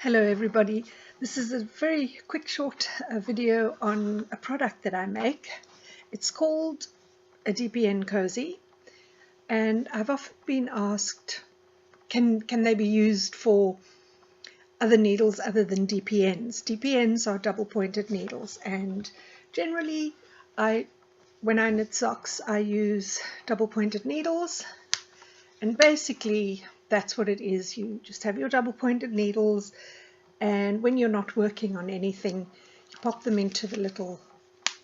Hello everybody, this is a very quick short video on a product that I make. It's called a DPN Cosie, and I've often been asked can they be used for other needles other than DPNs. DPNs are double pointed needles, and generally when I knit socks I use double pointed needles, and basically that's what it is. You just have your double pointed needles, and when you're not working on anything, you pop them into the little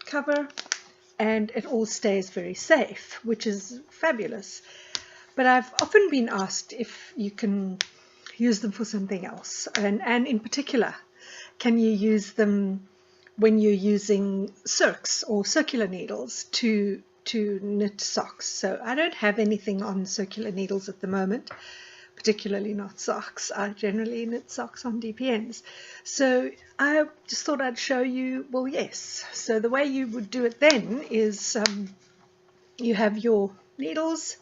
cover and it all stays very safe, which is fabulous. But I've often been asked if you can use them for something else, and in particular, can you use them when you're using circs or circular needles to knit socks. So I don't have anything on circular needles at the moment, particularly not socks. I generally knit socks on DPNs. So I just thought I'd show you, well, yes. So the way you would do it then is you have your needles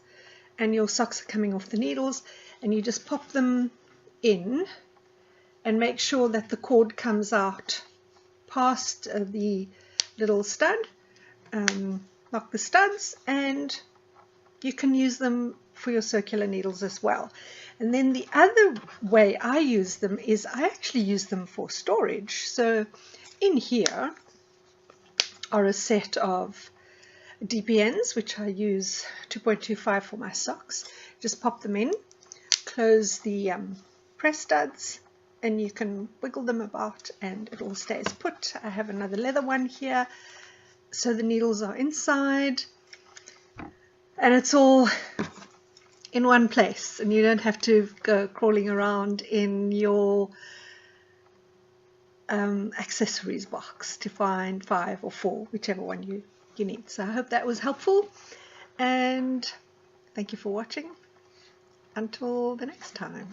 and your socks are coming off the needles, and you just pop them in and make sure that the cord comes out past the little stud. Lock the studs, and you can use them for your circular needles as well. And then the other way I use them is I actually use them for storage. So in here are a set of DPNs, which I use 2.25 for my socks. Just pop them in, close the press studs, and you can wiggle them about and it all stays put. I have another leather one here, so the needles are inside and it's all in one place, and you don't have to go crawling around in your accessories box to find 5 or 4, whichever one you need. So I hope that was helpful, and thank you for watching. Until the next time.